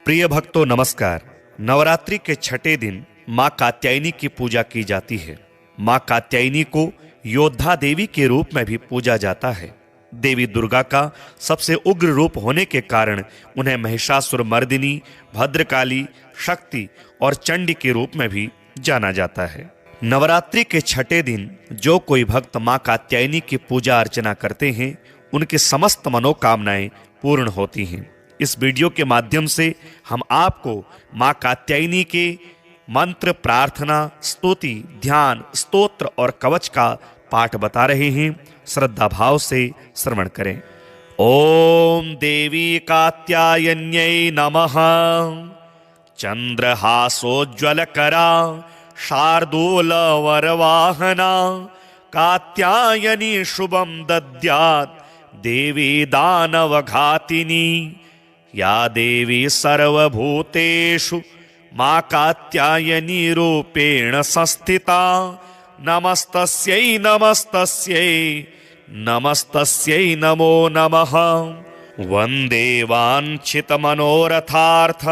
प्रिय भक्तों नमस्कार। नवरात्रि के छठे दिन मां कात्यायनी की पूजा की जाती है। मां कात्यायनी को योद्धा देवी के रूप में भी पूजा जाता है। देवी दुर्गा का सबसे उग्र रूप होने के कारण उन्हें महिषासुर मर्दिनी, भद्रकाली, शक्ति और चंडी के रूप में भी जाना जाता है। नवरात्रि के छठे दिन जो कोई भक्त मां कात्यायनी की पूजा अर्चना करते हैं, उनकी समस्त मनोकामनाएं पूर्ण होती हैं। इस वीडियो के माध्यम से हम आपको मां कात्यायनी के मंत्र, प्रार्थना, स्तुति, ध्यान, स्तोत्र और कवच का पाठ बता रहे हैं। श्रद्धा भाव से श्रवण करें। ओम देवी कात्यायन्यै नमः। चंद्रहासोज्ज्वलकरा शार्दूल वरवाहना कात्यायनी शुभं दद्यात् देवी दानवघातिनी। या देवी सर्वभूतेषु मां कात्यायनी रूपेण संस्थिता। नमस्तस्यै नमस्तस्यै नमस्तस्यै नमो नमः। वन्दे वाञ्छितमनोरथार्थ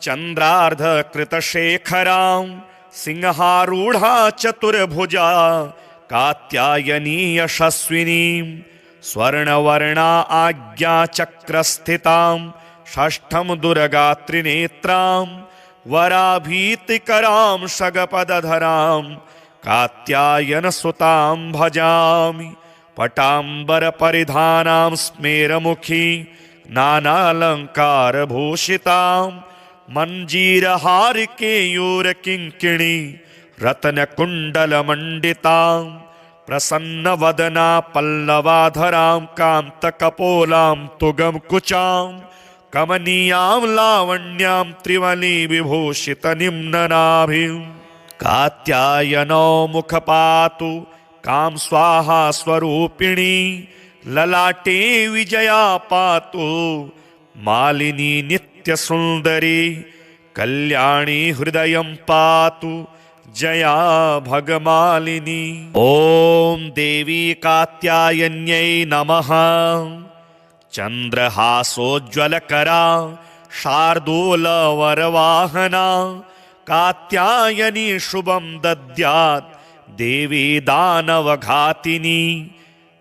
चन्द्रार्ध कृतशेखरां सिंहारूढ़ा चतुर्भुजा कात्यायनी यशस्विनीं। स्वर्णवर्णा आज्ञाचक्रस्थितां षष्ठं दुर्गा त्रिनेत्रां वराभीतिकरां शगपदधरां कात्यायनसुतां भजामि। पटाम्बरपरिधानां स्मेरमुखी नानालङ्कारभूषितां मञ्जीरहारिकेयूरकिङ्किणी रत्नकुण्डलमण्डितां प्रसन्नवदना पल्लवाधरां कान्तकपोलां तुगं कुचां कमनीयां लावण्यां त्रिवली विभूषितनिम्ननाभिं। कात्यायनो मुखपातु कां स्वाहा स्वरूपिणी ललाटे विजया पातु मालिनी नित्यसुन्दरी। कल्याणी हृदयं पातु जया भगमालिनी। ओम देवी कात्यायन्यै नमः। चंद्रहासोज्ज्वलकरा शार्दूल वरवाहना कात्यायनी शुभं दद्यात् देवी दानवघातिनी।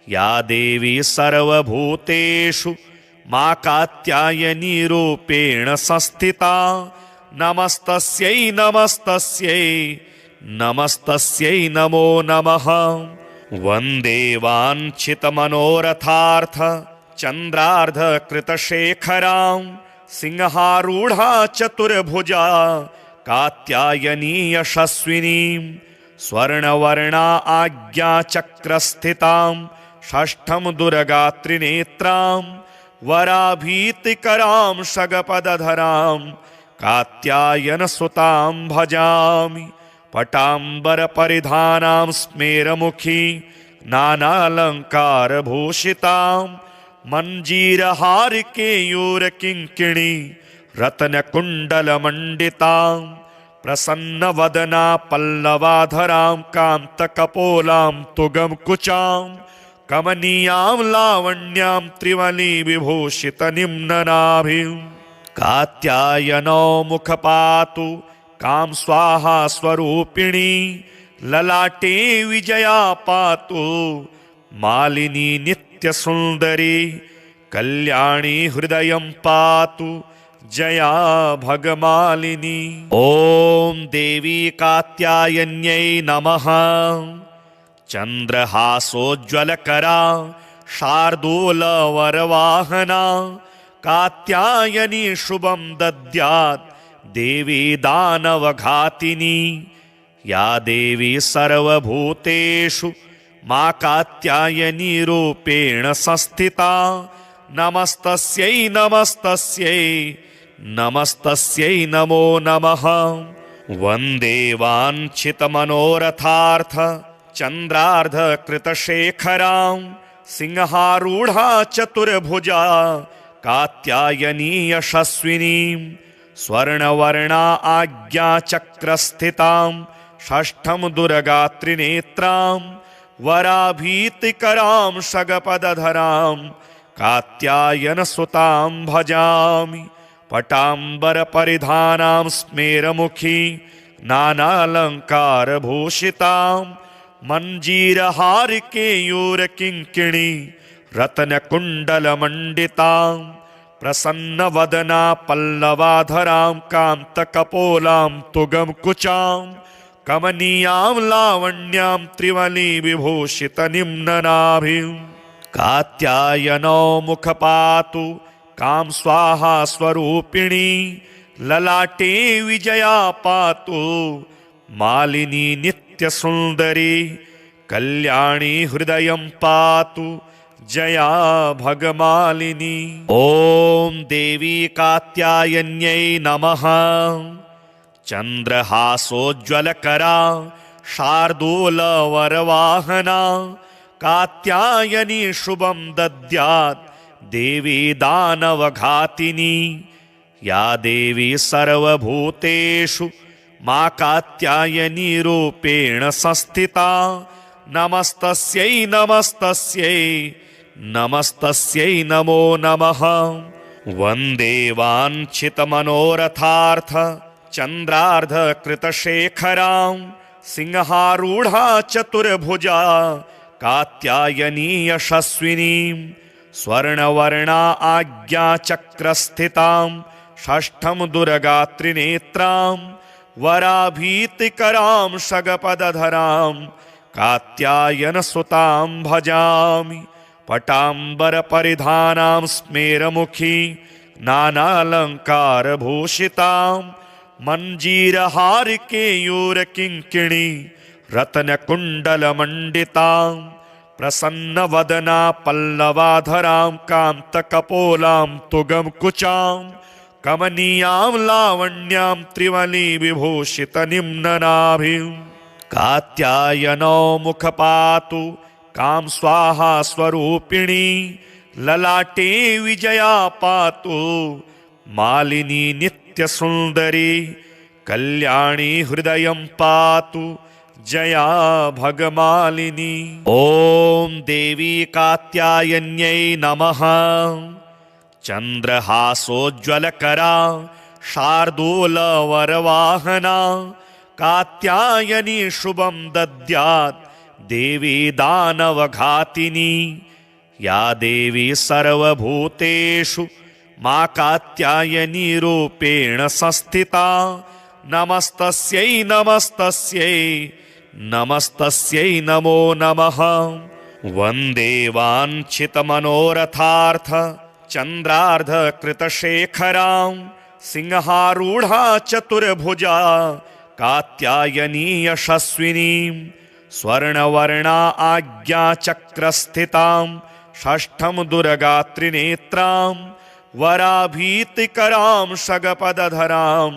या देवी सर्वभूतेषु मां कात्यायनी रूपेण संस्थिता। नमस्तस्यै नमस्तस्यै नमस्तस्यै नमो नमः। वन्दे वाञ्छितमनोरथार्थ चन्द्रार्ध कृतशेखरां सिंहारूढ़ा चतुर्भुजा कात्यायनी यशस्विनीं। स्वर्णवर्णा आज्ञाचक्रस्थितां षष्ठं दुर्गा त्रिनेत्रां वराभीतिकरां शगपदधरां कात्यायनसुतां भजामि। पटाम्बरपरिधानां स्मेरमुखी नानालङ्कारभूषितां मञ्जीरहारिकेयूरकिङ्किणी रत्नकुण्डलमण्डितां प्रसन्नवदना पल्लवाधरां कान्तकपोलां तुगं कुचां कमनीयां लावण्यां त्रिवली विभूषितनिम्ननाभिं। कात्यायनो मुखपातु कां स्वाहा स्वरूपिणी ललाटे विजया पातु मालिनी नित्यसुन्दरी। कल्याणी हृदयं पातु जया भगमालिनी। ओम देवी कात्यायन्यै नमः। चंद्रहासोज्ज्वलकरा शार्दूल वरवाहना कात्यायनी शुभं दद्यात् देवी दानवघातिनी। या देवी सर्वभूतेषु मां कात्यायनी रूपेण संस्थिता। नमस्तस्यै नमस्तस्यै नमस्तस्यै नमो नमः। वन्दे वाञ्छितमनोरथार्थ चन्द्रार्ध कृतशेखरां सिंहारूढ़ा चतुर्भुजा कात्यायनी यशस्विनीं। स्वर्णवर्णा आज्ञाचक्रस्थितां षष्ठं दुर्गा त्रिनेत्रां वराभीतिकरां शगपदधरां कात्यायनसुतां भजामि। पटांबर परिधानां स्मेरमुखी नानालंकारभूषितां मंजीरहार केयूर किंकिणी रत्नकुण्डलमण्डितां प्रसन्नवदना पल्लवाधरां कान्तकपोलां तुगमकुचां कमनीयां लावण्यां त्रिवली विभूषितनिम्ननाभिं कात्यायनो मुखपातु काम स्वाहा स्वरूपिणी ललाटे विजया पातु मालिनी नित्य सुंदरी कल्याणी हृदयं पातु जया भगमालिनी। ओम देवी कात्यायन्यै नमः। चंद्रहासोज्ज्वलकरा शार्दूलवरवाहना कात्यायनी शुभं दद्यात् देवी दानवघातिनी या देवी सर्वभूतेषु मां कात्यायनी रूपेण संस्थिता नमस्तस्यै नमस्तस्यै नमस्तस्यै नमो नमः। वन्दे वाञ्छितमनोरथार्थ चन्द्रार्धकृतशेखरां सिंहारूढा चतुर्भुजा कात्यायनी यशस्विनीं स्वर्णवर्णा आज्ञाचक्रस्थितां षष्ठं दुर्गात्रिनेत्रां वराभीतिकरां शगपदधरां कात्यायनसुतां भजामि। पटांबरपरिधानां स्मेरमुखी नानालंकारभूषितां मंजीरहारकेयूरकिङ्किणी रत्नकुण्डलमण्डितां प्रसन्नवदना पल्लवाधरां कान्तकपोलां तुगमकुचां कमनीयां लावण्यां त्रिवली विभूषितनिम्ननाभिं कात्यायनो मुखपातु काम स्वाहा स्वरूपिणी ललाटे विजया पातु मालिनी नित्य सुंदरी कल्याणी हृदयं पातु जया भगमालिनी। ओम देवी कात्यायन्यै नमः। चंद्रहासोज्ज्वलकरा शार्दूलवरवाहना कात्यायनी शुभं दद्यात् देवी दानवघातिनी या देवी सर्वभूतेषु मां कात्यायनी रूपेण संस्थिता नमस्तस्यै नमस्तस्यै नमस्तस्यै नमो नमः। वन्दे वाञ्छितमनोरथार्थ चन्द्रार्धकृतशेखरां सिंहारूढा चतुर्भुजा कात्यायनी यशस्विनीं स्वर्णवर्णा आज्ञाचक्रस्थितां षष्ठं दुर्गात्रिनेत्रां वराभीतिकरां शगपदधरां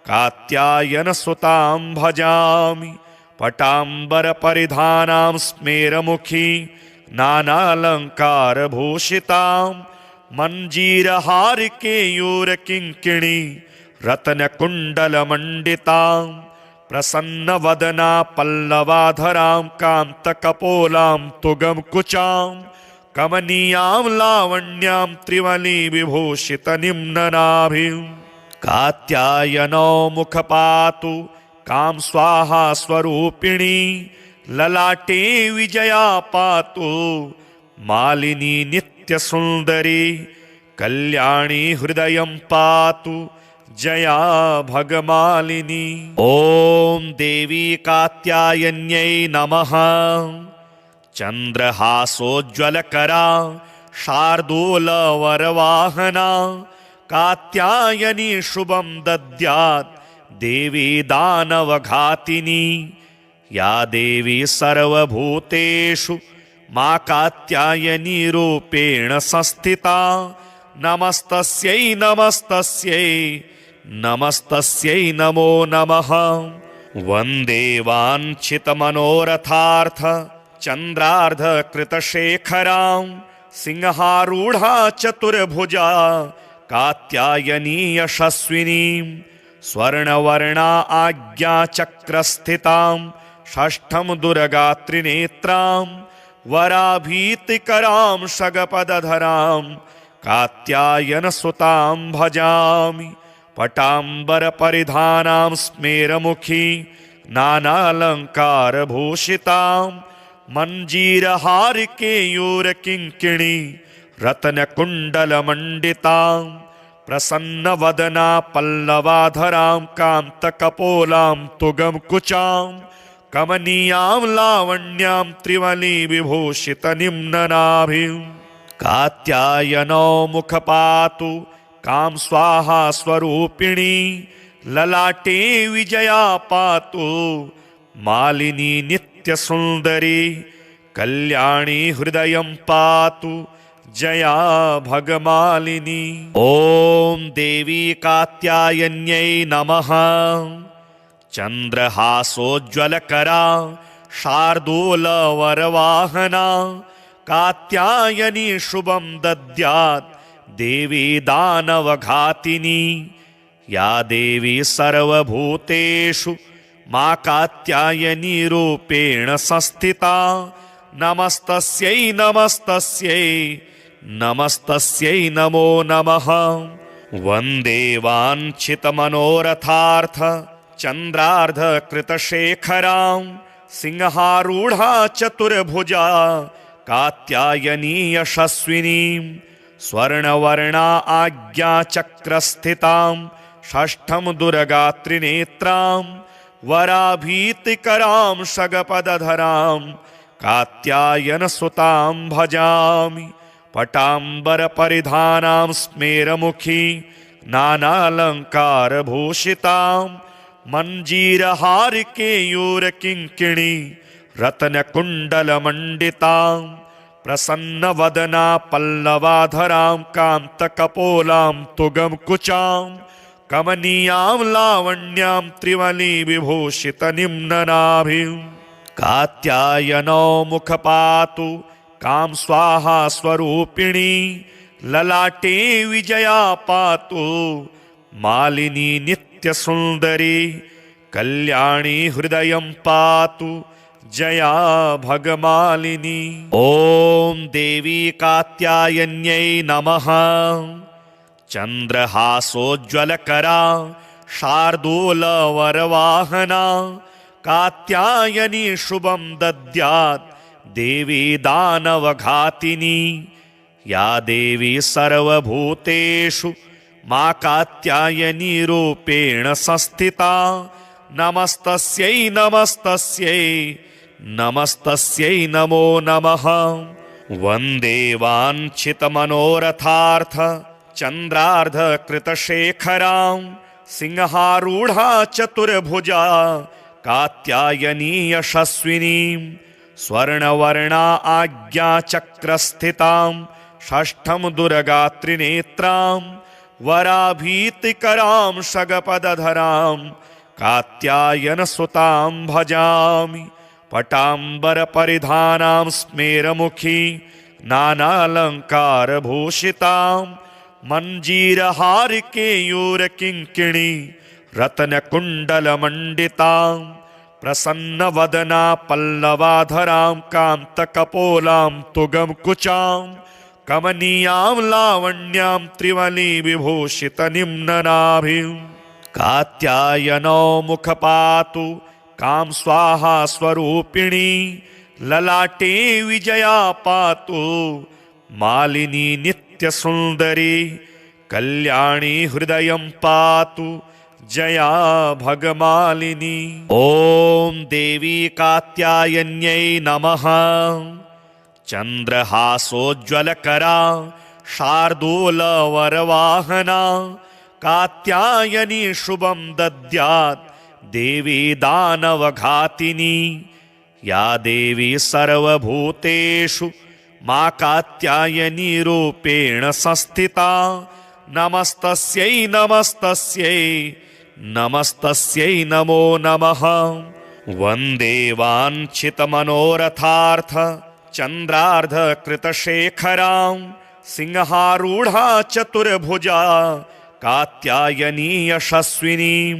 कात्यायनसुतां भजामि। पटांबरपरिधानां स्मेरमुखी नानालंकारभूषितां मंजीरहारकेयूरकिङ्किणी रत्नकुण्डलमण्डितां प्रसन्नवदना पल्लवाधरां कान्तकपोलां तुगमकुचां कमनीयां लावण्यां त्रिवली विभूषितनिम्ननाभिं कात्यायनो मुखपातु काम स्वाहा स्वरूपिणी ललाटे विजया पातु मालिनी नित्य सुंदरी कल्याणी हृदयं पातु जया भगमालिनी। ओम देवी कात्यायन्यै नमः। चंद्रहासोज्ज्वलकरा शार्दूलवरवाहना कात्यायनी शुभं दद्यात् देवी दानवघातिनी या देवी सर्वभूतेषु मां कात्यायनी रूपेण संस्थिता नमस्तस्यै नमस्तस्यै नमस्तस्यै नमो नमः। वन्दे वाञ्छितमनोरथार्थ चन्द्रार्धकृतशेखरां सिंहारूढा चतुर्भुजा कात्यायनी यशस्विनीं स्वर्णवर्णा आज्ञाचक्रस्थितां षष्ठं दुर्गात्रिनेत्रां वराभीतिकरां शगपदधरां कात्यायन सुतां भजामि पटांबर परिधानां स्मेरमुखी नानालंकार भूषितां मंजीरहार केयूर किंकिणी रत्न कुंडल मंडितां प्रसन्न वदना पल्लवाधरां कांत कपोलां तुगम कुचां कमनीयां लावण्यां त्रिवली विभूषित निम्ननाभिं कात्यायनो मुखपातु काम स्वाहा स्वरूपिणी ललाटे विजया पातु मालिनी नित्य सुंदरी कल्याणी हृदयं पातु जया भगमालिनी। ओम देवी कात्यायन्यै नमः। चंद्रहासोज्ज्वलकरा शार्दूलवरवाहना कात्यायनी शुभं दद्यात् देवी दानवघातिनी या देवी सर्वभूतेषु मा कात्यायनी रूपेण संस्थिता नमस्तस्यै नमस्तस्यै नमस्तस्यै नमो नमः। वन्दे वाञ्छितमनोरथार्थ चन्द्रार्धकृतशेखरां सिंहारूढा चतुर्भुजा कात्यायनी यशस्विनीं स्वर्णवर्णा आज्ञाचक्रस्थितां षष्ठं दुर्गा त्रिनेत्रां वराभीतिकरां शगपदधरां कात्यायनसुतां भजामि पटांबरपरिधानां स्मेरमुखी नानालंकारभूषितां मंजीरहारकेयूरकिङ्किणी रत्नकुण्डलमण्डितां प्रसन्नवदना पल्लवाधरां कान्तकपोलां तुगं कुचां कमनीयां लावण्यां त्रिवली विभूषित निम्ननाभिं कात्यायनो मुखपातु काम स्वाहा स्वरूपिणी ललाटे विजया पातु मालिनी नित्य सुंदरी कल्याणी हृदयं पातु जया भगमालिनी। ओम देवी कात्यायन्यै नमः। चंद्रहासोज्ज्वलकरा शार्दूलवरवाहना कात्यायनी शुभं दद्यात् देवी दानवघातिनी या देवी सर्वभूतेषु मा कात्यायनी रूपेण संस्थिता नमस्तस्यै नमस्तस्यै नमस्तस्यै नमो नमः। वन्दे वाञ्छितमनोरथार्थ चन्द्रार्धकृतशेखरां सिंहारूढा चतुर्भुजा कात्यायनी यशस्विनीं स्वर्णवर्णा आज्ञाचक्रस्थितां षष्ठं दुर्गा त्रिनेत्रां वराभीतिकरां शगपदधरां कात्यायनसुतां भजामि पटांबरपरिधानां स्मेरमुखी नानालंकारभूषितां मंजीरहारकेयूरकिङ्किणी रत्नकुण्डलमण्डितां प्रसन्नवदना पल्लवाधरां कान्तकपोलां तुगं कुचां कमनीयां लावण्यां त्रिवली विभूषित निम्ननाभिं कात्यायनो मुखपातु काम स्वाहा स्वरूपिणी ललाटे विजया पातु मालिनी नित्य सुंदरी कल्याणी हृदयं पातु जया भगमालिनी। ओम देवी कात्यायन्यै नमः। चंद्रहासोज्ज्वलकरा शार्दूलवरवाहना कात्यायनी शुभं दद्यात् देवी दानवघातिनी या देवी सर्वभूतेषु मा कात्यायनी रूपेण संस्थिता नमस्तस्यै नमस्तस्यै नमस्तस्यै नमो नमः। वन्दे वाञ्छितमनोरथार्थ चन्द्रार्धकृतशेखरां सिंहारूढा चतुर्भुजा कात्यायनी यशस्विनीं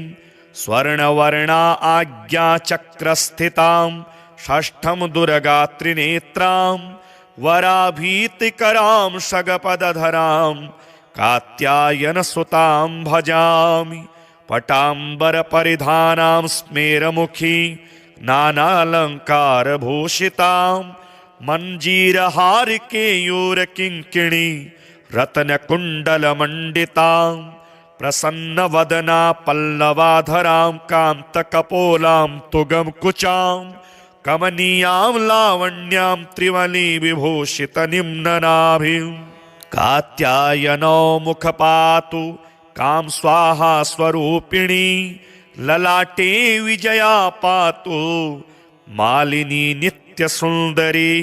स्वर्णवर्णा आज्ञाचक्रस्थितां षष्ठं दुर्गा त्रिनेत्रां वराभीतिकरां शगपदधरां कात्यायन सुतां भजामि। पटाम्बरपरिधानां स्मेरमुखी नानालङ्कारभूषितां मञ्जीरहारिकेयूरकिङ्किणी रत्नकुण्डलमण्डितां प्रसन्नवदना पल्लवाधरां कान्तकपोलां तुगमकुचां कमनीयां लावण्यां त्रिवली विभूषितनिम्ननाभिं। कात्यायनो मुखपातु कां स्वाहा स्वरूपिणी ललाटे विजया पातु मालिनी नित्यसुन्दरी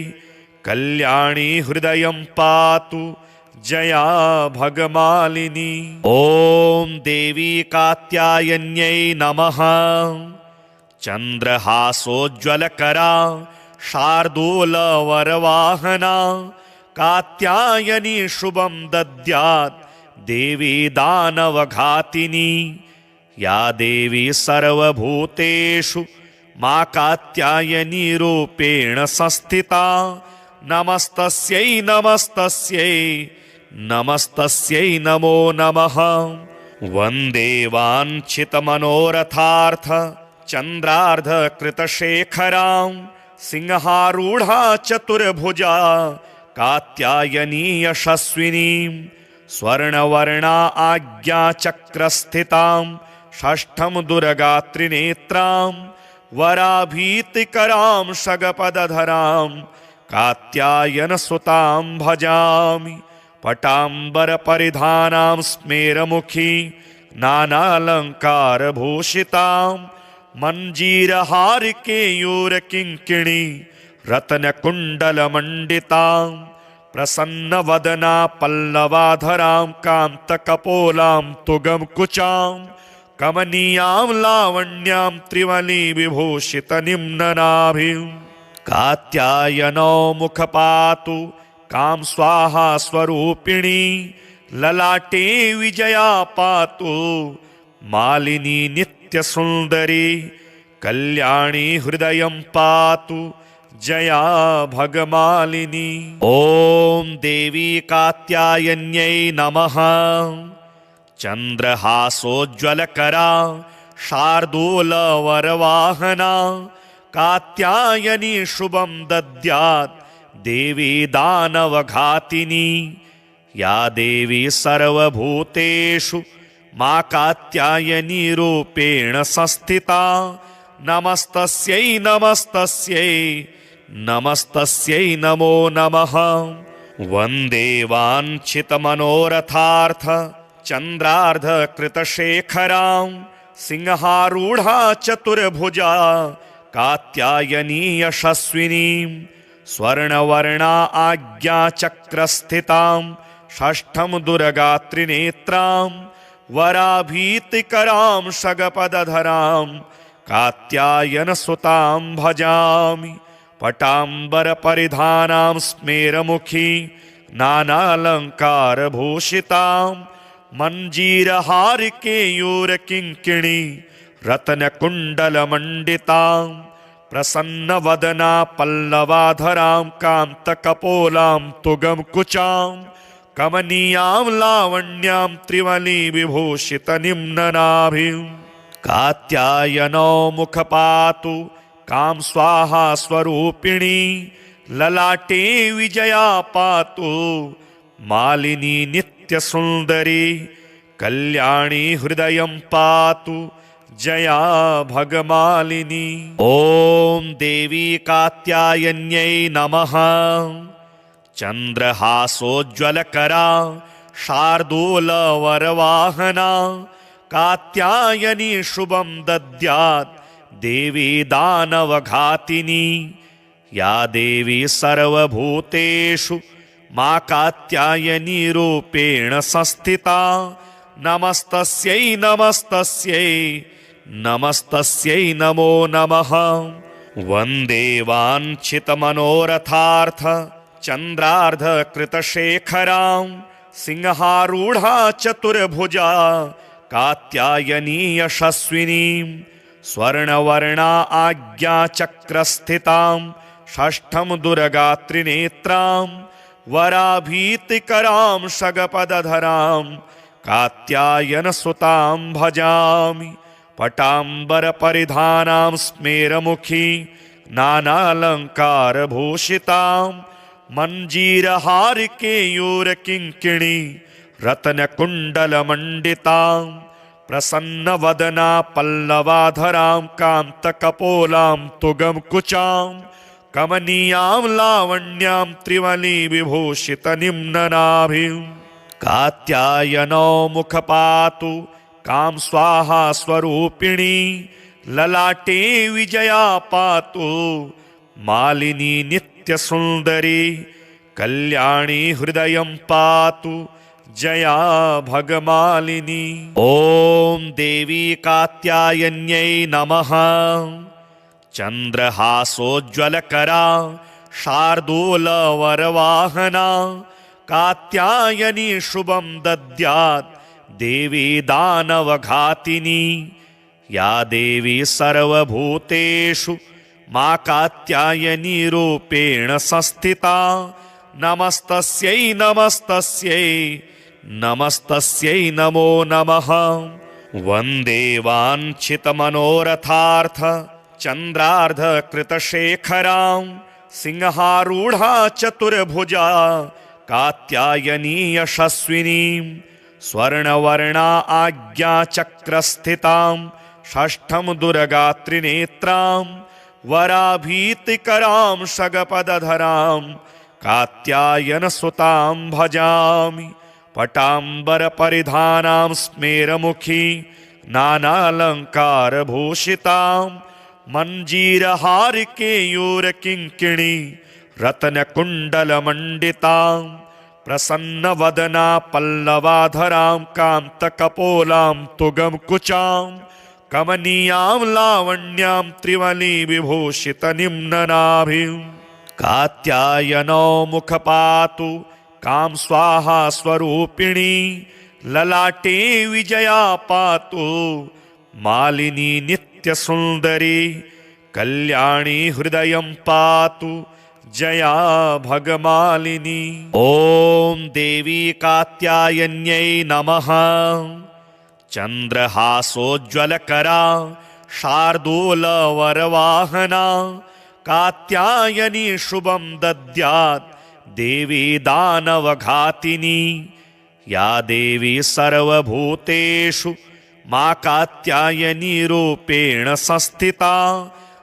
कल्याणी हृदयं पातु जया भगमालिनी। ॐ देवी कात्यायन्यै नमः। चन्द्रहासोज्ज्वलकरा शार्दूलवरवाहना कात्यायनी शुभं दद्यात् देवी दानवघातिनी। या देवी सर्वभूतेषु मा कात्यायनी रूपेण संस्थिता नमस्तस्यै नमस्तस्यै नमस्तस्यै नमो नमः। वन्दे वाञ्छितमनोरथार्थ चन्द्रार्धकृतशेखरां सिंहारूढा चतुर्भुजा कात्यायनी यशस्विनीं स्वर्णवर्णा आज्ञाचक्रस्थितां षष्ठं दुर्गात्रिनेत्रां वराभीतिकरां शगपदधरां कात्यायनसुतां भजामि। पटाम्बरपरिधानां स्मेरमुखी नानालङ्कारभूषितां मञ्जीरहारिकेयूरकिङ्किणी रत्नकुण्डलमण्डितां प्रसन्नवदना पल्लवाधरां कान्तकपोलां तुगमकुचां कमनीयां लावण्यां त्रिवली विभूषितनिम्ननाभिं। कात्यायनो मुखपातु कां स्वाहा स्वरूपिणी ललाटे विजया पातु मालिनी नित्यसुन्दरी कल्याणी हृदयं पातु जया भगमालिनी। ॐ देवी कात्यायन्यै नमः। चन्द्रहासोज्ज्वलकरा शार्दूलवरवाहना कात्यायनी शुभं दद्यात् देवी दानवघातिनी। या देवी सर्वभूतेषु मा कात्यायनी रूपेण संस्थिता नमस्तस्यै नमस्तस्यै नमस्तस्यै नमो नमः। वन्दे वाञ्छितमनोरथार्थ चन्द्रार्धकृतशेखरां सिंहारूढा चतुर्भुजा कात्यायनी यशस्विनीं स्वर्णवर्णा आज्ञाचक्रस्थितां षष्ठं दुर्गात्रिनेत्रां वराभीतिकरां शगपदधरां कात्यायनसुतां भजामि। पटाम्बरपरिधानां स्मेरमुखी नानालङ्कारभूषितां मञ्जीरहारिकेयूरकिङ्किणी रत्नकुण्डलमण्डितां प्रसन्नवदना पल्लवाधरां कान्तकपोलां तुगमकुचां कमनीयां लावण्यां त्रिवली विभूषितनिम्ननाभिं। कात्यायनो मुखपातु कां स्वाहा स्वरूपिणी ललाटे विजया पातु मालिनी नित्यसुन्दरी कल्याणी हृदयं पातु जया भगमालिनी। ॐ देवी कात्यायन्यै नमः। चन्द्रहासोज्ज्वलकरा शार्दूलवरवाहना कात्यायनी शुभं दद्यात् देवी दानवघातिनी। या देवी सर्वभूतेषु मा कात्यायनी रूपेण संस्थिता नमस्तस्यै नमस्तस्यै नमस्तस्यै नमो नमः। वन्दे वाञ्छितमनोरथार्थ चन्द्रार्धकृतशेखरां सिंहारूढा चतुर्भुजा कात्यायनी यशस्विनीं स्वर्णवर्णा आज्ञाचक्रस्थितां षष्ठम दुर्गा त्रिनेत्रां वराभीतिकरां शगपदधरां कात्यायन सुतां भजामि पटांबर परिधानां स्मेरमुखी नानालंकार भूषितां मंजीरहार केयूर किंकिणी रत्न कुंडल मंडितां प्रसन्न वदना पल्लवाधरां कांत कपोलां तुगम कुचां कमनीयां लावण्यां त्रिवली विभूषित निम्ननाभिं कात्यायनो मुखपातु काम स्वाहा स्वरूपिणी ललाटे विजया पातु मालिनी नित्य सुंदरी कल्याणी हृदयं पातु जया भगमालिनी। ओम देवी कात्यायन्यै नमः। चंद्रहासोज्ज्वलकरा शार्दूल वरवाहना कात्यायनी शुभं दद्यात् देवी दानवघातिनी या देवी सर्वभूतेषु मां कात्यायनी रूपेण संस्थिता नमस्तस्यै नमस्तस्यै नमस्तस्यै नमो नमः। वन्दे वाञ्छितमनोरथार्थ चन्द्रार्ध कृतशेखरां सिंहारूढा चतुर्भुजा कात्यायनी यशस्विनीं स्वर्णवर्णा आज्ञाचक्रस्थितां षष्ठं दुर्गा त्रिनेत्रां वराभीतिकरां शगपदधरां कात्यायनसुतां भजामि पटांबरपरिधानां स्मेरमुखी नानालंकारभूषितां मंजीरहार केयूरकिङ्किणी रत्नकुण्डलमण्डितां प्रसन्नवदना पल्लवाधरां कान्तकपोलां तुगं कुचां कमनीयां लावण्यां त्रिवली विभूषित निम्ननाभिं कात्यायनो मुखपातु काम स्वाहा स्वरूपिणी ललाटे विजया पातु मालिनी नित्य सुंदरी कल्याणी हृदयं पातु जया भगमालिनी। ओम देवी कात्यायन्यै नमः। चंद्रहासोज्ज्वलकरा शार्दूल वरवाहना कात्यायनी शुभं दद्यात् देवी दानवघातिनी या देवी सर्वभूतेषु मां कात्यायनी रूपेण संस्थिता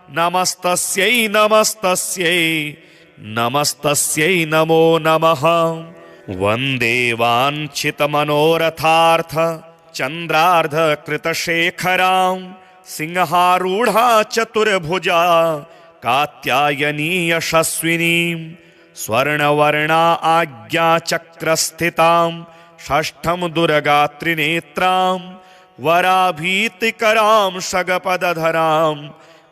नमस्तस्यै नमस्तस्यै नमस्तस्यै नमो नमः। वन्दे वाञ्छितमनोरथार्थ चन्द्रार्ध कृतशेखरां सिंहारूढा, चतुर्भुजा, कात्यायनी यशस्विनीं, स्वर्णवर्णा आज्ञाचक्रस्थितां, षष्ठं दुर्गात्रिनेत्रां, वराभीतिकरां शगपदधरां,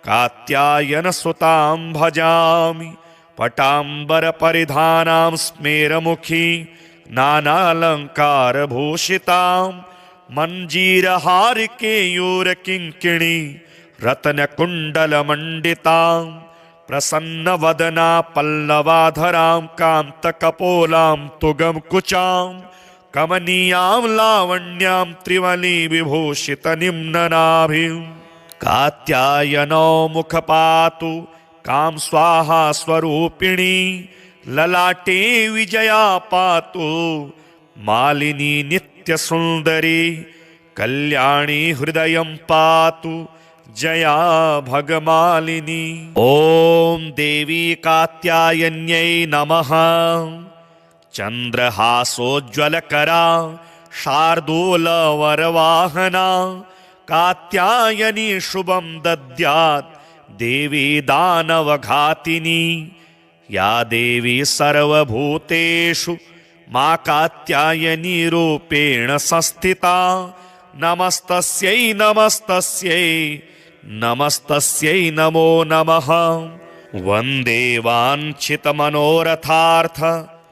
कात्यायनसुतां भजामि। पटाम्बरपरिधानां स्मेरमुखी, नानालंकारभूषितां, मञ्जीरहारकेयूरकिङ्किणी, रत्नकुण्डलमण्डितां, प्रसन्नवदना पल्लवाधरां, कान्तकपोलां तुगमकुचां, कमनीयां लावण्यां त्रिवली विभूषितनिम्ननाभिं, कात्यायनो मुखपातु काम स्वाहा स्वरूपिणी, ललाटे विजया पातु मालिनी नित्यसुन्दरी, कल्याणी हृदयं पातु जया भगमालिनी। ओम देवी कात्यायन्यै नमः। चंद्रहासोज्ज्वलकरा शार्दूलवरवाहना, कात्यायनी शुभं दद्यात् देवी दानवघातिनी, या देवी सर्वभूतेषु मां कात्यायनी रूपेण संस्थिता नमस्तस्यै नमस्तस्यै नमस्तस्यै नमो नमः। वन्दे वाञ्छितमनोरथार्थ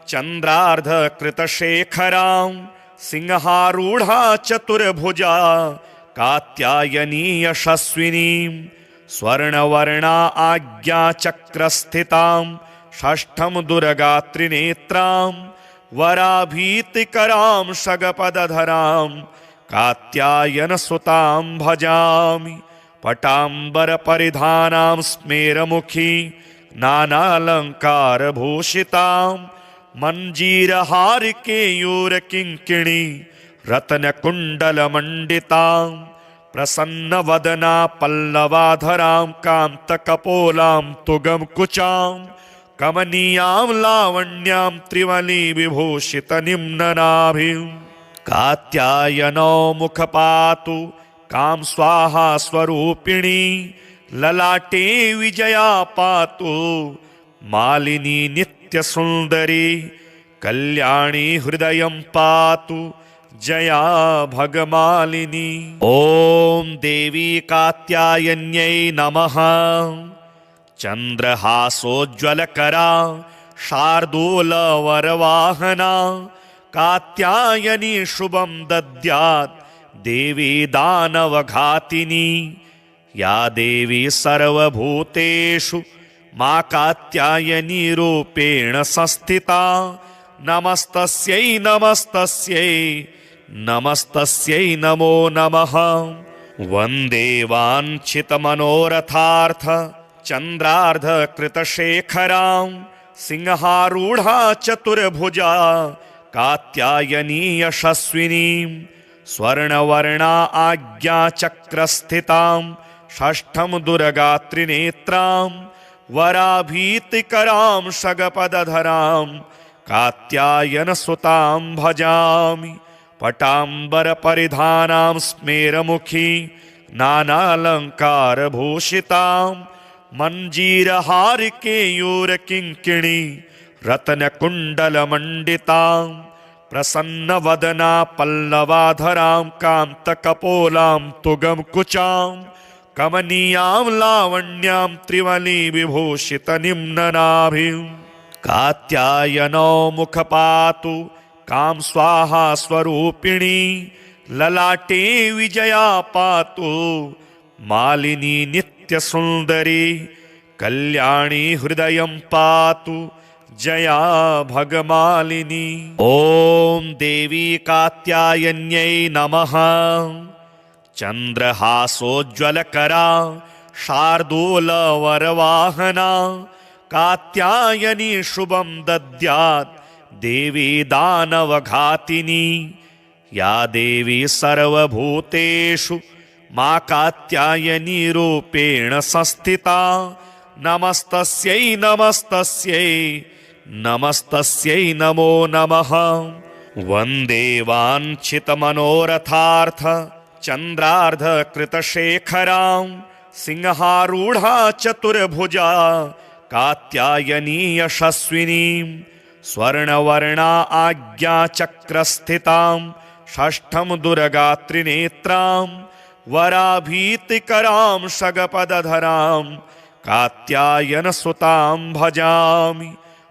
चन्द्रार्ध कृतशेखरां, सिंहारूढा चतुर्भुजा, कात्यायनी यशस्विनीं, स्वर्णवर्णा आज्ञाचक्रस्थितां षष्ठं दुर्गात्रिनेत्रां वराभीतिकरां शगपदधरां कात्यायनसुतां भजामि। पटाम्बरपरिधानां स्मेरमुखी नानालङ्कारभूषितां मञ्जीरहारिकेयूरकिङ्किणी रत्नकुण्डलमण्डितां प्रसन्नवदना पल्लवाधरां कान्तकपोलां तुगमकुचां कमनीयां लावण्यां त्रिवली विभूषितनिम्ननाभिं कात्यायनो मुखपातु काम स्वाहा स्वरूपिणी ललाटे विजया पातु मालिनी नित्यसुन्दरी कल्याणी हृदयं पातु जया भगमालिनी। ॐ देवी कात्यायन्यै नमः। चन्द्रहासोज्ज्वलकरा शार्दूलवरवाहना कात्यायनी शुभं दद्यात् देवी दानवघातिनी। या देवी सर्वभूतेषु मा कात्यायनी रूपेण संस्थिता नमस्तस्यै नमस्तस्यै नमस्तस्यै नमो नमः। वन्दे वाञ्छितमनोरथार्थ चन्द्रार्धकृतशेखरां सिंहारूढा चतुर्भुजा कात्यायनी यशस्विनीं स्वर्णवर्णा आज्ञाचक्रस्थितां षष्ठं दुर्गात्रिनेत्रां वराभीतिकरां शगपदधरां कात्यायनसुतां भजामि। पटाम्बरपरिधानां स्मेरमुखी नानालङ्कारभूषितां मञ्जीरहारिकेयूरकिङ्किणी रत्नकुण्डलमण्डितां प्रसन्नवदना पल्लवाधरां कान्तकपोलां तुगमकुचां कमनीयां लावण्यां त्रिवली विभूषितनिम्ननाभिं कात्यायनो मुखपातु काम स्वाहा स्वरूपिणी ललाटे विजया पातु मालिनी नित्यसुन्दरी कल्याणी हृदयं पातु जया भगमालिनी। ॐ देवी कात्यायन्यै नमः। चन्द्रहासोज्ज्वलकरा शार्दूलवरवाहना कात्यायनी शुभं दद्यात् देवी दानवघातिनी। या देवी सर्वभूतेषु मा कात्यायनी रूपेण संस्थिता नमस्तस्यै नमस्तस्यै नमस्तस्यै नमो नमः। वन्दे वाञ्छितमनोरथार्थ चन्द्रार्धकृतशेखरां सिंहारूढा चतुर्भुजा कात्यायनी यशस्विनीं स्वर्णवर्णा आज्ञाचक्रस्थितां षष्ठं दुर्गात्रिनेत्रां वराभीतिकरां शगपदधरां कात्यायनसुतां भजामि।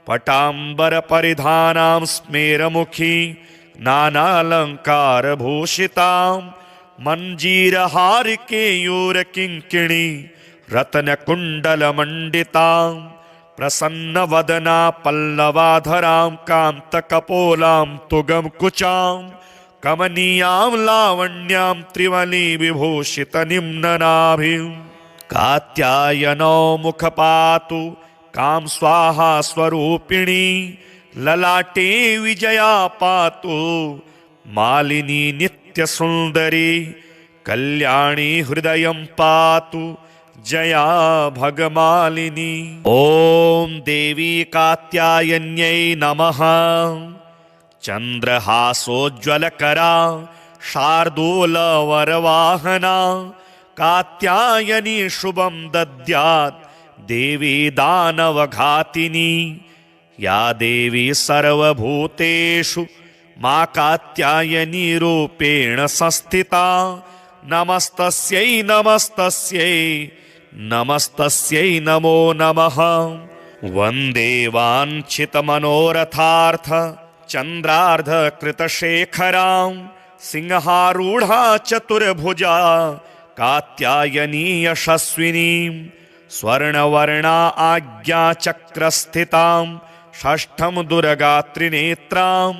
पटाम्बरपरिधानां स्मेरमुखी नानालङ्कारभूषितां मञ्जीरहारिकेयूरकिङ्किणी रत्नकुण्डलमण्डितां प्रसन्नवदना पल्लवाधरां कान्तकपोलां तुगमकुचां कमनीयां लावण्यां त्रिवली विभूषितनिम्ननाभिं कात्यायनो मुखपातु काम स्वाहा स्वरूपिणी ललाटे विजया पातु मालिनी नित्यसुन्दरी कल्याणी हृदयं पातु जया भगमालिनी। ॐ देवी कात्यायन्यै नमः। चन्द्रहासोज्ज्वलकरा शार्दूलवरवाहना कात्यायनी शुभं दद्यात् देवी दानवघातिनी। या देवी सर्वभूतेषु मा कात्यायनी रूपेण संस्थिता नमस्तस्यै नमस्तस्यै नमस्तस्यै नमो नमः। वन्दे वाञ्छितमनोरथार्थ चन्द्रार्धकृतशेखरां सिंहारूढा चतुर्भुजा कात्यायनी यशस्विनीं स्वर्णवर्णा आज्ञाचक्रस्थितां षष्ठं दुर्गात्रिनेत्रां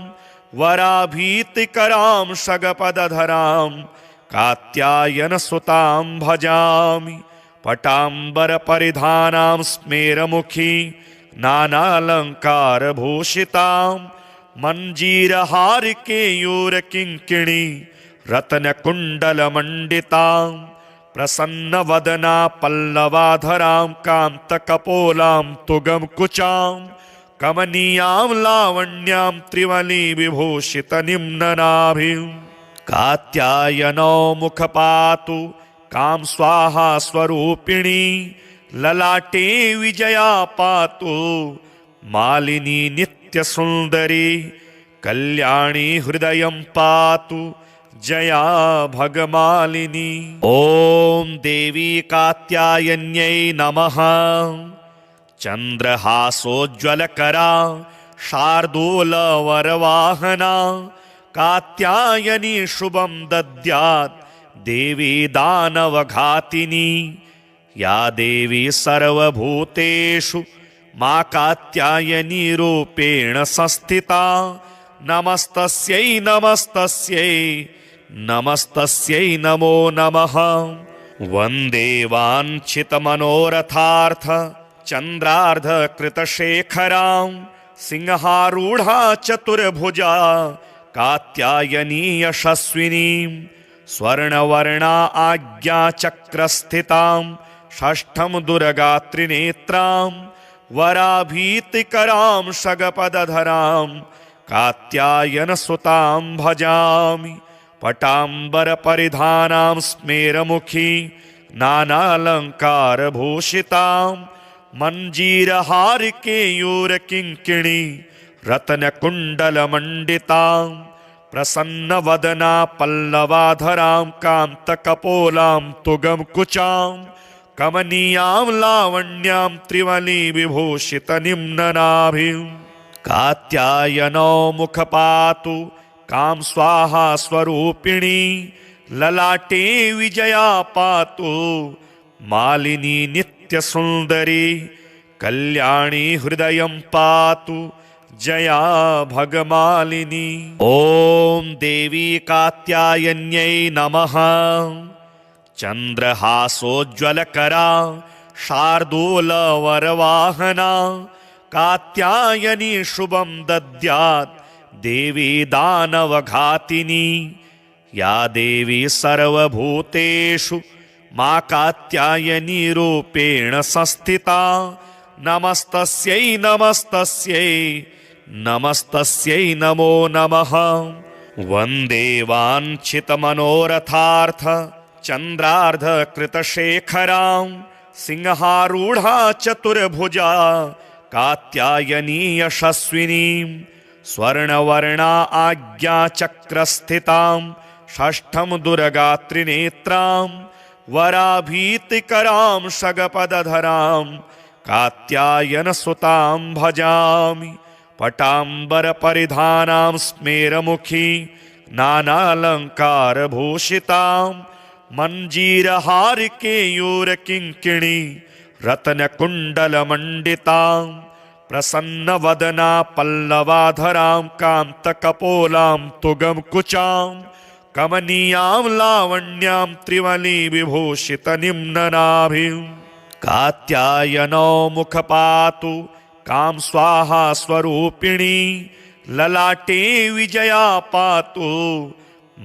वराभीतिकरां शगपदधरां कात्यायनसुतां भजामि। पटाम्बरपरिधानां स्मेरमुखी नानालङ्कारभूषितां मञ्जीरहारिकेयूरकिङ्किणी रत्नकुण्डलमण्डितां प्रसन्नवदना पल्लवाधरां कान्तकपोलां तुगमकुचां कमनीयां लावण्यां त्रिवली विभूषितनिम्ननाभिं कात्यायनो मुखपातु कां स्वाहा स्वरूपिणी ललाटे विजया पातु मालिनी नित्यसुन्दरी कल्याणी हृदयं पातु जया भगमालिनी। ॐ देवी कात्यायन्यै नमः। चन्द्रहासोज्ज्वलकरा शार्दूलवरवाहना कात्यायनी शुभं दद्यात् देवी दानवघातिनी। या देवी सर्वभूतेषु मा कात्यायनी रूपेण संस्थिता नमस्तस्यै नमस्तस्यै नमस्तस्यै नमो नमः। वन्दे वाञ्छितमनोरथार्थ चन्द्रार्धकृतशेखरां सिंहारूढा चतुर्भुजा कात्यायनी यशस्विनीं स्वर्णवर्णा आज्ञाचक्रस्थितां षष्ठं दुर्गात्रिनेत्रां वराभीतिकरां शगपदधरां कात्यायनसुतां भजामि। पटाम्बरपरिधानां स्मेरमुखी नानालङ्कारभूषितां मञ्जीरहारिकेयूरकिङ्किणी रत्नकुण्डलमण्डितां प्रसन्नवदना पल्लवाधरां कान्तकपोलां तुगमकुचां कमनीयां लावण्यां त्रिवली विभूषितनिम्ननाभिं कात्यायनो मुखपातु कां स्वाहा स्वरूपिणी ललाटे विजया पातु मालिनी नित्यसुन्दरी कल्याणी हृदयं पातु जया भगमालिनी। ॐ देवी कात्यायन्यै नमः। चन्द्रहासोज्ज्वलकरा शार्दूलवरवाहना कात्यायनी शुभं दद्यात् देवी दानवघातिनी। या देवी सर्वभूतेषु मा कात्यायनी रूपेण संस्थिता नमस्तस्यै नमस्तस्यै नमस्तस्यै नमो नमः। वन्दे वाञ्छितमनोरथार्थ चन्द्रार्धकृतशेखरां सिंहारूढा चतुर्भुजा कात्यायनी यशस्विनीं स्वर्णवर्णा आज्ञाचक्रस्थितां षष्ठं दुर्गात्रिनेत्रां वराभीतिकरां शगपदधरां कात्यायनसुतां भजामि। पटाम्बरपरिधानां स्मेरमुखी नानालङ्कारभूषितां मञ्जीरहारिकेयूरकिङ्किणी रत्नकुण्डलमण्डितां प्रसन्नवदना पल्लवाधरां कान्तकपोलां तुगमकुचां कमनीयां लावण्यां त्रिवली विभूषितनिम्ननाभिं कात्यायनो मुखपातु कां स्वाहा स्वरूपिणी ललाटे विजया पातु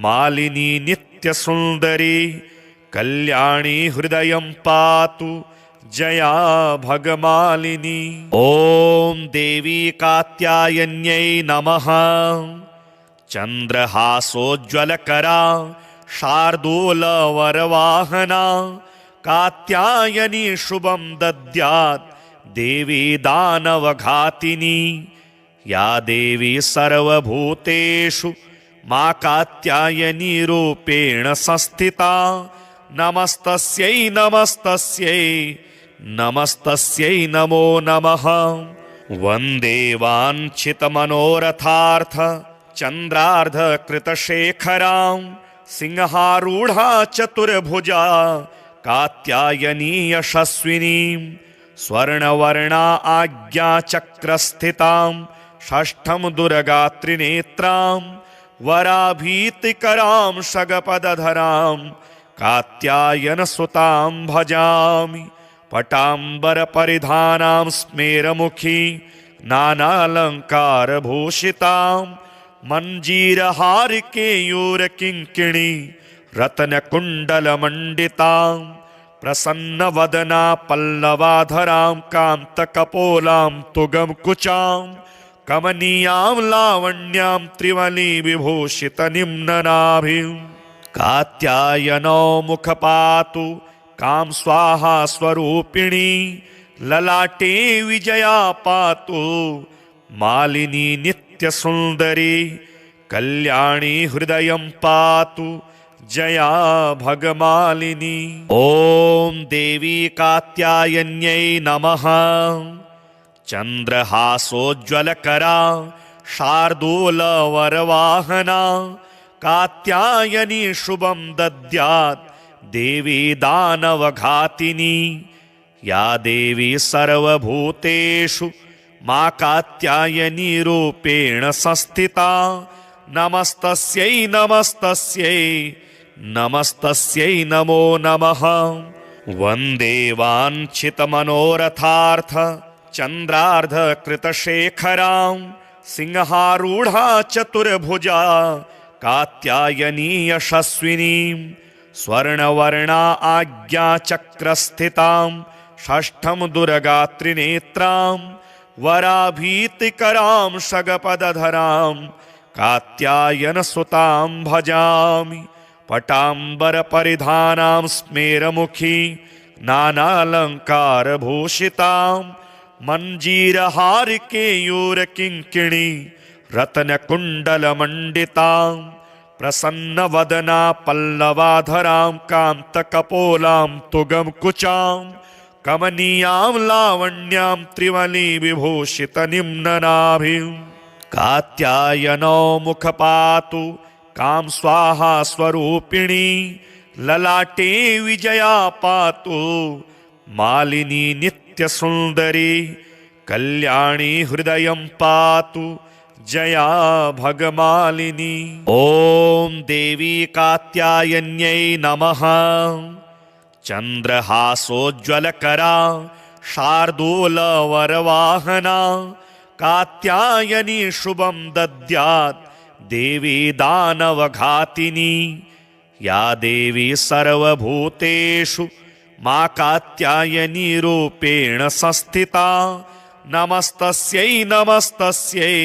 मालिनी नित्यसुन्दरी कल्याणी हृदयं पातु जया भगमालिनी। ॐ देवी कात्यायन्यै नमः। चन्द्रहासोज्ज्वलकरा शार्दूलवरवाहना कात्यायनी शुभं दद्यात् देवी दानवघातिनी। या देवी सर्वभूतेषु मा कात्यायनी रूपेण संस्थिता नमस्तस्यै नमस्तस्यै नमस्तस्यै नमो नमः। वन्दे वाञ्छितमनोरथार्थ चन्द्रार्धकृतशेखरां सिंहारूढ़ा चतुर्भुजा कात्यायनी यशस्विनी स्वर्णवर्णा आज्ञा चक्रस्थितां षष्ठं दुर्गा त्रिनेत्रां वराभीतिकरां शगपदधरां कात्यायनसुतां भजामि पटाम्बरपरिधानां स्मेरमुखी नानालङ्कारभूषितां मञ्जीरहारिकेयूरकिङ्किणी रत्नकुण्डलमण्डितां प्रसन्नवदना पल्लवाधरां कान्तकपोलां तुगमकुचां कमनीयां लावण्यां त्रिवलीविभूषितनिम्ननाभिं कात्यायनो मुखपातु कां स्वाहा स्वरूपिणी ललाटे विजया पातु मालिनी नित्यसुन्दरी कल्याणी हृदयं पातु जया भगमालिनी। ओम देवी कात्यायन्यै नमः। चंद्रहासोज्ज्वलकरा शार्दूलवरवाहना कात्यायनी शुभं दद्यात् देवी दानवघातिनी। या देवी सर्वभूतेषु मा कात्यायनी रूपेण संस्थिता। नमस्तस्यै नमस्तस्यै नमस्तस्यै नमो नमः। वन्दे वाञ्छितमनोरथार्थ चन्द्रार्धकृतशेखरां सिंहारूढा चतुर्भुजा कात्यायनी यशस्विनीं स्वर्णवर्णा आज्ञा चक्रस्थितां षष्ठं दुर्गा त्रिनेत्रां वराभीतिकरां शगपदधरां कात्यायनसुतां भजामि पटाम्बरपरिधानां स्मेरमुखी नानालङ्कारभूषितां मञ्जीरहारिकेयूरकिङ्किणी रत्नकुण्डलमण्डितां प्रसन्नवदना पल्लवाधरां कान्तकपोलां तुगमकुचां कमनीयां लावण्यां त्रिवलीविभूषितनिम्ननाभिं कात्यायनो मुखपातु कां स्वाहा स्वरूपिणी ललाटे विजया पातु मालिनी नित्यसुन्दरी कल्याणी हृदयं पातु जया भगमालिनी। ओम देवी कात्यायन्यै नमः। चंद्रहासोज्ज्वलकरा शार्दूलवरवाहना कात्यायनी शुभं दद्यात् देवी दानवघातिनी। या देवी सर्वभूतेषु मा कात्यायनी रूपेण संस्थिता। नमस्तस्यै नमस्तस्यै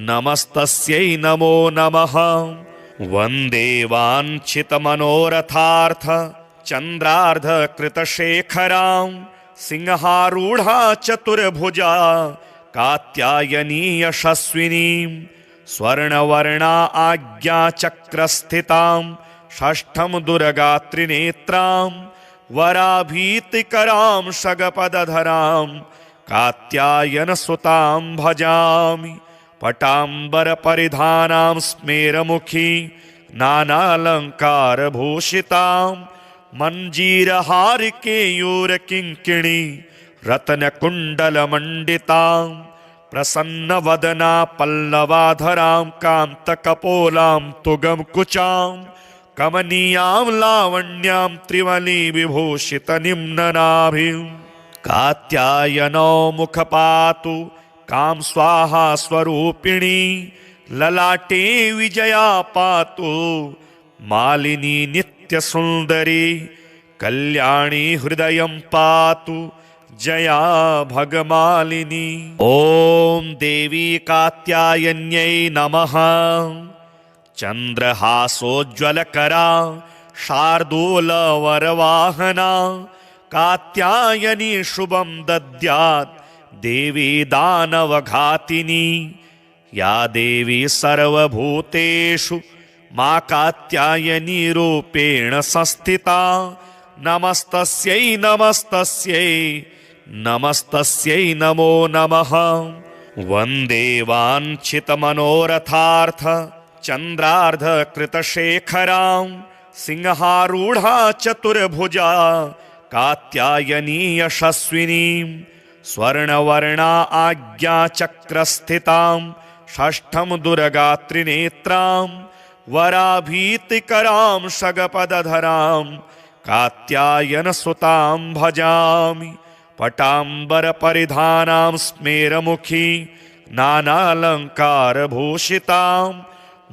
नमस्तस्यै नमो नमः। वन्दे वाञ्छितमनोरथार्थ चन्द्रार्धकृतशेखरां सिंहारूढा चतुर्भुजा कात्यायनी यशस्विनीं स्वर्णवर्णा आज्ञा चक्रस्थितां षष्ठं दुर्गा त्रिनेत्रां वराभीतिकरां शगपदधरां कात्यायनसुतां भजामि पटाम्बरपरिधानां स्मेरमुखी नानालङ्कारभूषितां मञ्जीरहारिकेयूरकिङ्किणी रत्नकुण्डलमण्डितां प्रसन्नवदना पल्लवाधरां कान्तकपोलां तुगमकुचां कमनीयां लावण्यां त्रिवलीविभूषितनिम्ननाभिं कात्यायनो मुखपातु कां स्वाहा स्वरूपिणी ललाटे विजया पातु मालिनी नित्यसुन्दरी कल्याणी हृदयं पातु जया भगमालिनी। ओम देवी कात्यायन्यै नमः। चंद्रहासोज्ज्वलकरा शार्दूलवरवाहना कात्यायनी शुभं दद्यात् देवी दानवघातिनी। या देवी सर्वभूतेषु मा कात्यायनी रूपेण संस्थिता। नमस्तस्यै नमस्तस्यै नमस्तस्यै नमो नमः। वन्दे वाञ्छितमनोरथार्थ चंद्रार्धकृतशेखरां सिंहारूढ़ा चतुर्भुजा कात्यायनी यशस्विनीं स्वर्णवर्णा आज्ञाचक्रस्थितां षष्ठं दुर्गात्रिनेत्रां वराभीतिकरां शगपदधरां कात्यायनसुतां भजामि। पटाम्बरपरिधानां स्मेरमुखी नानालङ्कारभूषितां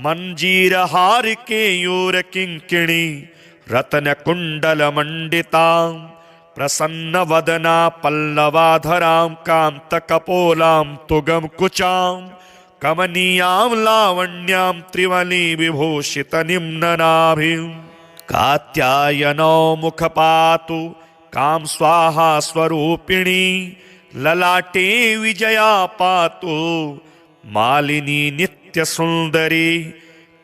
मञ्जीरहारिकेयूरकिङ्किणी रत्नकुण्डलमण्डितां प्रसन्नवदना पल्लवाधरां कान्तकपोलां तुगमकुचां कमनीयां लावण्यां त्रिवली विभूषितनिम्ननाभिं कात्यायनो मुखपातु कां स्वाहा स्वरूपिणी ललाटे विजया पातु मालिनी नित्यसुन्दरी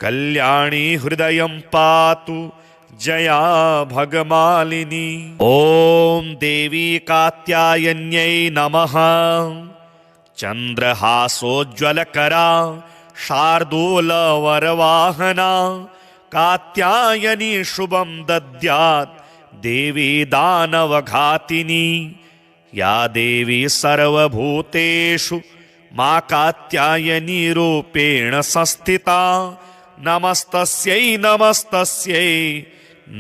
कल्याणी हृदयं पातु जया भगमालिनी। ॐ देवी कात्यायन्यै नमः। चन्द्रहासोज्ज्वलकरा शार्दूलवरवाहना कात्यायनी शुभं दद्यात् देवी दानवघातिनी या देवी सर्वभूतेषु मा कात्यायनी रूपेण संस्थिता नमस्तस्यै नमस्तस्यै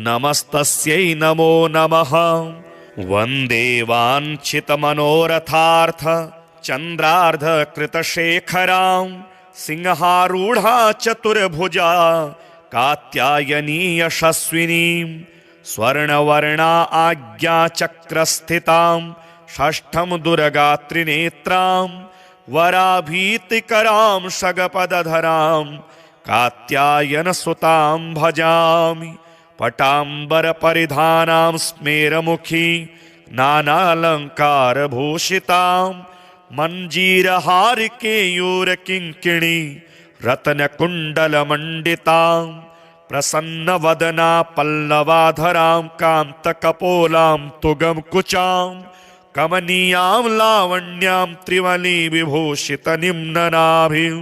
नमस्तस्यै नमो नमः। वन्दे वाञ्छितमनोरथार्थ चन्द्रार्धकृतशेखरां सिंहारूढ़ा चतुर्भुजा कात्यायनी यशस्विनीं स्वर्णवर्णा आज्ञाचक्रस्थितां षष्ठं दुर्गात्रिनेत्रां वराभीतिकरां शगपदधरां कात्यायनसुतां भजामि। पटाम्बरपरिधानां स्मेरमुखी नानालङ्कारभूषितां मञ्जीरहारिकेयूरकिङ्किणी रत्नकुण्डलमण्डितां प्रसन्नवदना पल्लवाधरां कान्तकपोलां तुगमकुचां कमनीयां लावण्यां त्रिवली विभूषितनिम्ननाभिं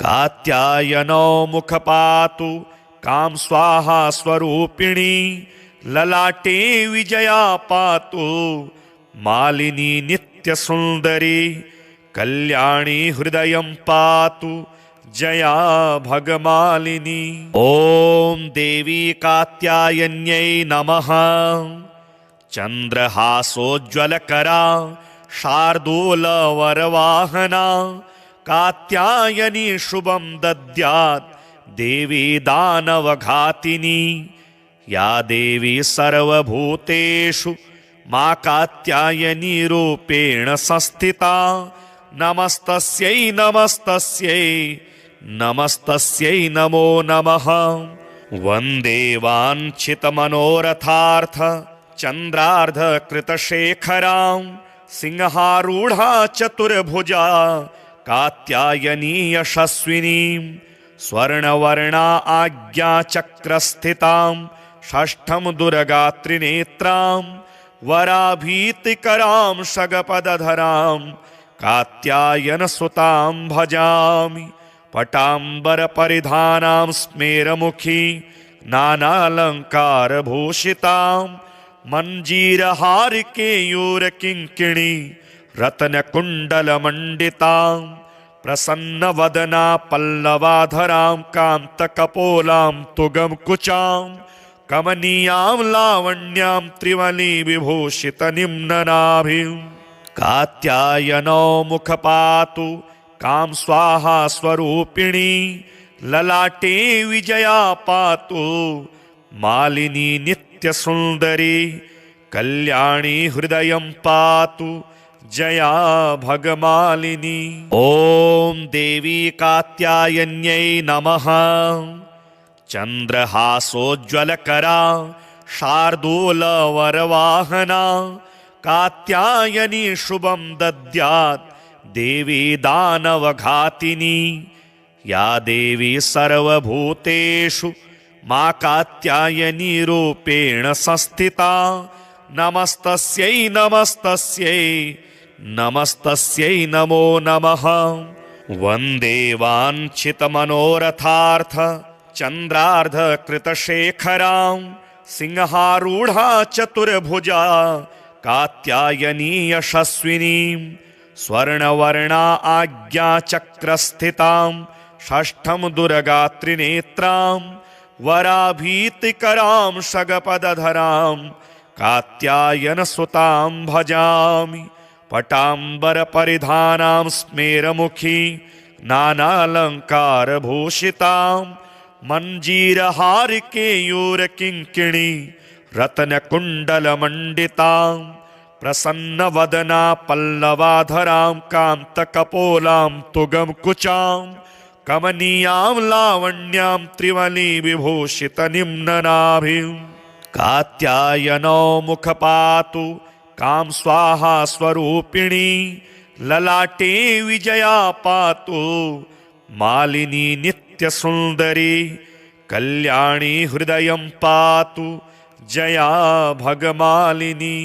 कात्यायनो मुखपातु कां स्वाहा स्वरूपिणी ललाटे विजया पातु मालिनी नित्यसुन्दरी कल्याणी हृदयं पातु जया भगमालिनी। ॐ देवी कात्यायन्यै नमः। चन्द्रहासोज्ज्वलकरा शार्दूलवरवाहना कात्यायनी शुभं दद्यात् देवी दानवघातिनी या देवी सर्वभूतेषु मा कात्यायनी रूपेण संस्थिता नमस्तस्यै नमस्तस्यै नमस्तस्यै नमो नमः। वन्दे वाञ्छितमनोरथार्थ चन्द्रार्धकृतशेखरां सिंहारूढ़ा चतुर्भुजा कात्यायनी यशस्विनीं स्वर्णवर्णा आज्ञाचक्रस्थितां षष्ठं दुर्गात्रिनेत्रां वराभीतिकरां शगपदधरां कात्यायनसुतां भजामि। पटाम्बरपरिधानां स्मेरमुखी नानालङ्कारभूषितां मञ्जीरहारिकेयूरकिङ्किणी रत्नकुण्डलमण्डितां प्रसन्नवदना पल्लवाधरां कान्तकपोलां तुगमकुचां कमनीयां लावण्यां त्रिवली विभूषितनिम्ननाभिं कात्यायनो मुखपातु कां स्वाहा स्वरूपिणी ललाटे विजया पातु मालिनी नित्यसुन्दरी कल्याणी हृदयं पातु जया भगमालिनी। ॐ देवी कात्यायन्यै नमः। चन्द्रहासोज्ज्वलकरा शार्दूलवरवाहना कात्यायनी शुभं दद्यात् देवी दानवघातिनी या देवी सर्वभूतेषु मा कात्यायनी रूपेण संस्थिता नमस्तस्यै नमस्तस्यै नमस्तस्यै नमो नमः। वन्दे वाञ्छितमनोरथार्थ चन्द्रार्धकृतशेखरां सिंहारूढा चतुर्भुजा कात्यायनी यशस्विनीं स्वर्णवर्णा आज्ञाचक्रस्थितां षष्ठं दुर्गात्रिनेत्रां वराभीतिकरां शगपदधरां कात्यायनसुतां भजामि। पटाम्बरपरिधानां स्मेरमुखी नानालङ्कारभूषितां मञ्जीरहारिकेयूरकिङ्किणी रत्नकुण्डलमण्डितां प्रसन्नवदना पल्लवाधरां कान्तकपोलां तुगमकुचां कमनीयां लावण्यां त्रिवली विभूषितनिम्ननाभिं कात्यायनो मुखपातु काम स्वाहा स्वरूपिणी ललाटे विजया पातु मालिनी नित्य सुंदरी कल्याणी हृदयं पातु जया भगमालिनी।